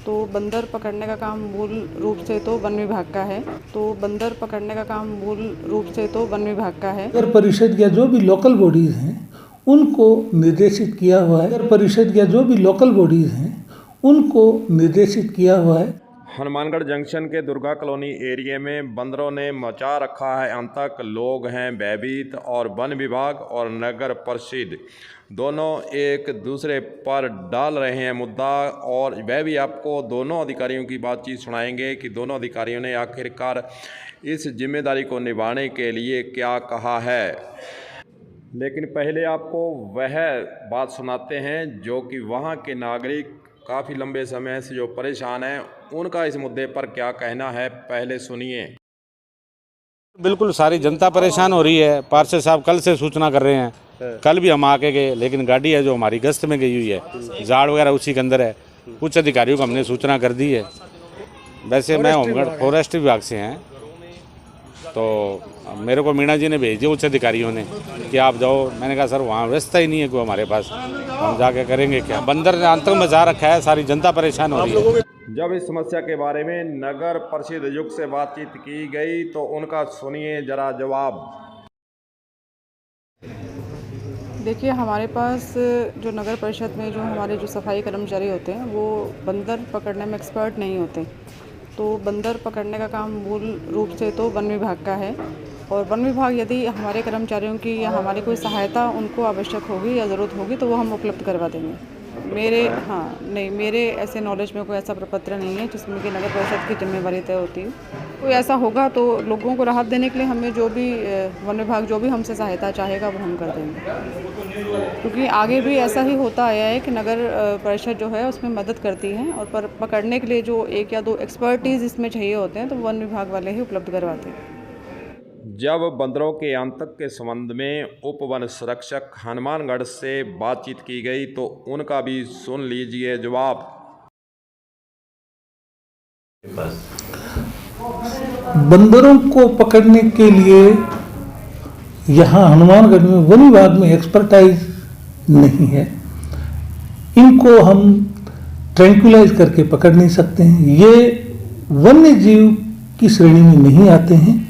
तो बंदर पकड़ने का काम मूल रूप से तो वन विभाग का है। नगर परिषद या जो भी लोकल बॉडीज़ हैं उनको निर्देशित किया हुआ है। हनुमानगढ़ जंक्शन के दुर्गा कॉलोनी एरिया में बंदरों ने मचा रखा है आतंक। लोग हैं भयभीत और वन विभाग और नगर परिषद दोनों एक दूसरे पर डाल रहे हैं मुद्दा, और वह भी आपको दोनों अधिकारियों की बातचीत सुनाएंगे कि दोनों अधिकारियों ने आखिरकार इस जिम्मेदारी को निभाने के लिए क्या कहा है। लेकिन पहले आपको वह बात सुनाते हैं जो कि वहाँ के नागरिक काफ़ी लंबे समय से जो परेशान हैं, उनका इस मुद्दे पर क्या कहना है, पहले सुनिए। बिल्कुल सारी जनता परेशान हो रही है। पार्षद साहब कल से सूचना कर रहे हैं, कल भी हम आके गए, लेकिन गाड़ी है जो हमारी गश्त में गई हुई है, झाड़ वगैरह उसी के अंदर है। कुछ अधिकारियों को हमने सूचना कर दी है। वैसे मैं होमगार्ड फॉरेस्ट विभाग से हैं, तो मेरे को मीणा जी ने भेज दिया उच्च अधिकारियों ने कि आप जाओ। मैंने कहा सर वहाँ व्यवस्था ही नहीं है कोई हमारे पास, हम जाके करेंगे क्या। बंदर ने आतंक मचा रखा है, सारी जनता परेशान हो रही है। जब इस समस्या के बारे में नगर परिषद युक्त से बातचीत की गई तो उनका सुनिए जरा जवाब। देखिए, हमारे पास जो नगर परिषद में जो हमारे जो सफाई कर्मचारी होते हैं वो बंदर पकड़ने में एक्सपर्ट नहीं होते। तो बंदर पकड़ने का काम मूल रूप से तो वन विभाग का है, और वन विभाग यदि हमारे कर्मचारियों की या हमारी कोई सहायता उनको आवश्यक होगी या ज़रूरत होगी तो वो हम उपलब्ध करवा देंगे। मेरे ऐसे नॉलेज में कोई ऐसा प्रपत्र नहीं है जिसमें कि नगर परिषद की जिम्मेवारी तय होती है। कोई ऐसा होगा तो लोगों को राहत देने के लिए हमें जो भी वन विभाग जो भी हमसे सहायता चाहेगा वो हम कर देंगे, क्योंकि आगे भी ऐसा ही होता आया है कि नगर परिषद जो है उसमें मदद करती है, और पर पकड़ने के लिए जो एक या दो एक्सपर्टीज़ इसमें चाहिए होते हैं तो वन विभाग वाले ही उपलब्ध करवाते हैं। जब बंदरों के आतंक के संबंध में उप वन संरक्षक हनुमानगढ़ से बातचीत की गई तो उनका भी सुन लीजिए जवाब। बंदरों को पकड़ने के लिए यहाँ हनुमानगढ़ में वन विभाग में एक्सपर्टाइज नहीं है। इनको हम ट्रैंक्विलाइज करके पकड़ नहीं सकते हैं। ये वन्य जीव की श्रेणी में नहीं आते हैं।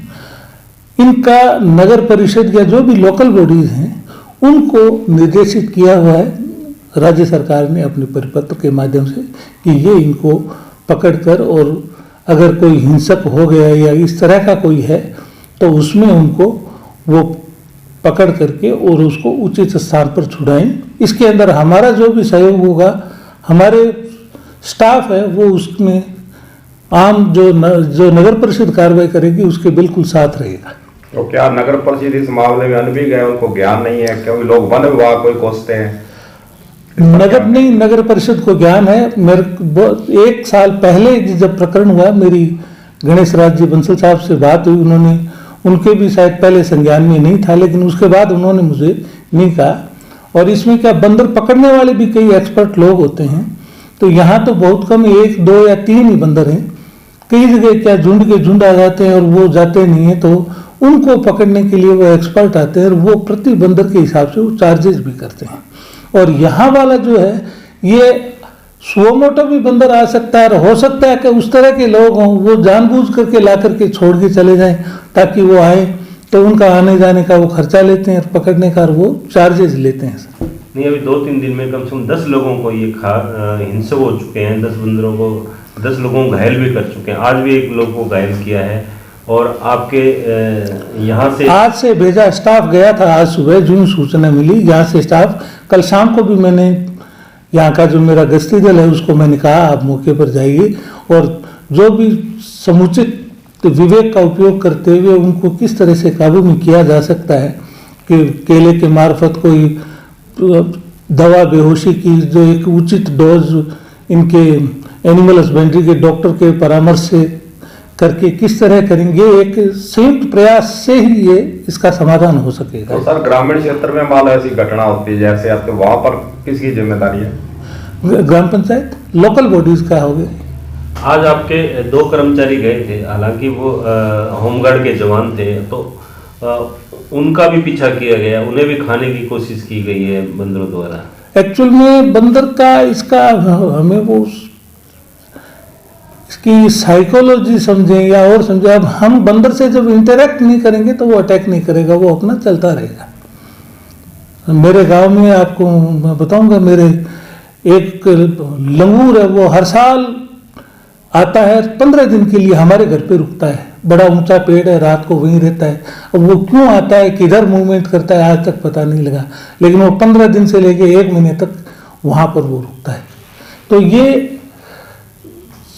इनका नगर परिषद या जो भी लोकल बॉडीज हैं उनको निर्देशित किया हुआ है राज्य सरकार ने अपने परिपत्र के माध्यम से कि ये इनको पकड़कर, और अगर कोई हिंसक हो गया या इस तरह का कोई है तो उसमें उनको वो पकड़ करके और उसको उचित स्थान पर छुड़ाएं। इसके अंदर हमारा जो भी सहयोग होगा, हमारे स्टाफ है वो उसमें आम जो नगर परिषद कार्रवाई करेगी उसके बिल्कुल साथ रहेगा। तो क्या नगर परिषद इस मामले में अनभिज्ञ है, उनको ज्ञान नहीं है? क्योंकि लोग वन विभाग को कोसते हैं। नगर परिषद को ज्ञान है। मेरे 1 साल पहले जब प्रकरण हुआ, मेरी गणेश राज जी बंसल साहब से बात हुई, उनके भी शायद पहले संज्ञान में नहीं था, लेकिन उसके बाद उन्होंने मुझे नहीं कहा। और इसमें क्या बंदर पकड़ने वाले भी कई एक्सपर्ट लोग होते हैं, तो यहाँ तो बहुत कम 1, 2 या 3 ही बंदर हैं। कई जगह क्या झुंड के झुंड आ जाते हैं और वो जाते नहीं है, तो उनको पकड़ने के लिए वो एक्सपर्ट आते हैं और वो प्रति बंदर के हिसाब से वो चार्जेस भी करते हैं। और यहाँ वाला जो है ये सुमोटो भी बंदर आ सकता है, और हो सकता है कि उस तरह के लोग हों वो जानबूझ करके ला करके छोड़ के चले जाएं ताकि वो आए, तो उनका आने जाने का वो खर्चा लेते हैं और पकड़ने का वो चार्जेस लेते हैं। सर नहीं, अभी 2-3 दिन में कम से कम 10 लोगों को ये हिंसक हो चुके हैं। 10 बंदरों को 10 लोगों को घायल भी कर चुके हैं। आज भी 1 लोग को घायल किया है। और आपके यहाँ से आज से भेजा स्टाफ गया था। आज सुबह जो सूचना मिली यहाँ से स्टाफ, कल शाम को भी मैंने यहाँ का जो मेरा गश्ती दल है उसको मैंने कहा आप मौके पर जाइए और जो भी समुचित विवेक का उपयोग करते हुए उनको किस तरह से काबू में किया जा सकता है कि केले के मार्फत कोई दवा बेहोशी की जो एक उचित डोज इनके एनिमल हस्बेंड्री के डॉक्टर के परामर्श से करके किस तरह करेंगे, एक संयुक्त प्रयास से ही ये इसका समाधान हो सकेगा। तो सर ग्रामीण क्षेत्र में मान लो ऐसी घटना होती है जैसे आपके, वहाँ पर किसकी जिम्मेदारी है? ग्राम पंचायत, लोकल बॉडीज का हो गया। आज आपके 2 कर्मचारी गए थे, हालांकि वो होमगार्ड के जवान थे, तो उनका भी पीछा किया गया, उन्हें भी खाने की कोशिश की गई है बंदरों द्वारा। एक्चुअल में बंदर का इसका हमें वो की साइकोलॉजी समझें या और समझें। अब हम बंदर से जब इंटरेक्ट नहीं करेंगे तो वो अटैक नहीं करेगा, वो अपना चलता रहेगा। मेरे गांव में आपको मैं बताऊंगा, मेरे एक लंगूर है, वो हर साल आता है, 15 दिन के लिए हमारे घर पे रुकता है। बड़ा ऊंचा पेड़ है, रात को वहीं रहता है। अब वो क्यों आता है, किधर मूवमेंट करता है, आज तक पता नहीं लगा, लेकिन वो 15 दिन से लेके 1 महीने तक वहां पर वो रुकता है। तो ये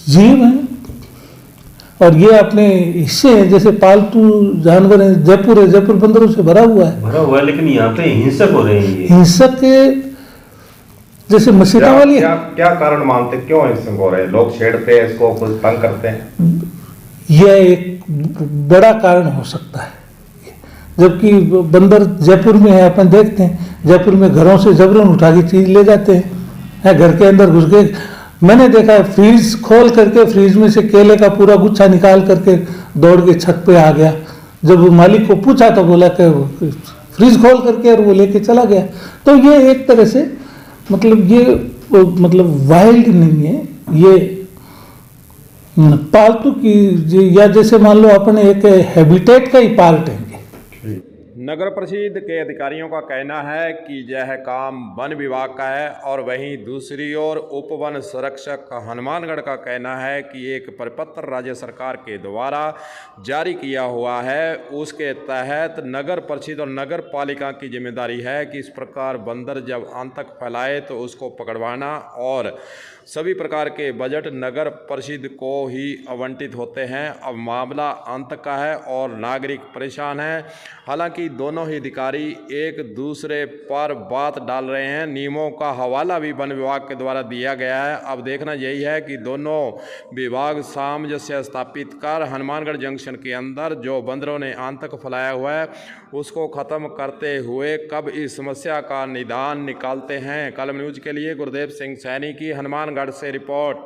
जीव हैं और ये अपने हिस्से हैं, जैसे पालतू जानवर हैं। जयपुर है, जयपुर बंदरों से भरा हुआ है, लेकिन यहाँ पे हिंसक हो रहे हैं ये। हिंसक के जैसे मसीता वाली क्या कारण मानते, क्यों हिंसक हो रहे हैं? लोग छेड़ते हैं इसको, कुछ तंग करते हैं? यह एक बड़ा कारण हो सकता है। जबकि बंदर जयपुर में है, अपन देखते हैं जयपुर में घरों से जबरन उठा के चीज ले जाते हैं, घर के अंदर घुस के। मैंने देखा है, फ्रीज खोल करके फ्रीज में से केले का पूरा गुच्छा निकाल करके दौड़ के छत पे आ गया। जब मालिक को पूछा तो बोला कि फ्रीज खोल करके, और वो लेके चला गया। तो ये एक तरह से मतलब ये मतलब वाइल्ड नहीं है, ये पालतू की, या जैसे मान लो अपने एक हैबिटेट का ही पार्ट है। नगर परिषद के अधिकारियों का कहना है कि यह काम वन विभाग का है, और वहीं दूसरी ओर उप वन संरक्षक हनुमानगढ़ का कहना है कि एक परिपत्र राज्य सरकार के द्वारा जारी किया हुआ है, उसके तहत नगर परिषद और नगर पालिका की जिम्मेदारी है कि इस प्रकार बंदर जब आतंक फैलाए तो उसको पकड़वाना, और सभी प्रकार के बजट नगर परिषद को ही आवंटित होते हैं। अब मामला आतंक का है और नागरिक परेशान हैं। हालांकि दोनों ही अधिकारी एक दूसरे पर बात डाल रहे हैं। नियमों का हवाला भी वन विभाग के द्वारा दिया गया है। अब देखना यही है कि दोनों विभाग सामंजस्य स्थापित कर हनुमानगढ़ जंक्शन के अंदर जो बंदरों ने आतंक फैलाया हुआ है उसको ख़त्म करते हुए कब इस समस्या का निदान निकालते हैं। कलम न्यूज़ के लिए गुरदेव सिंह सैनी की हनुमानगढ़ से रिपोर्ट।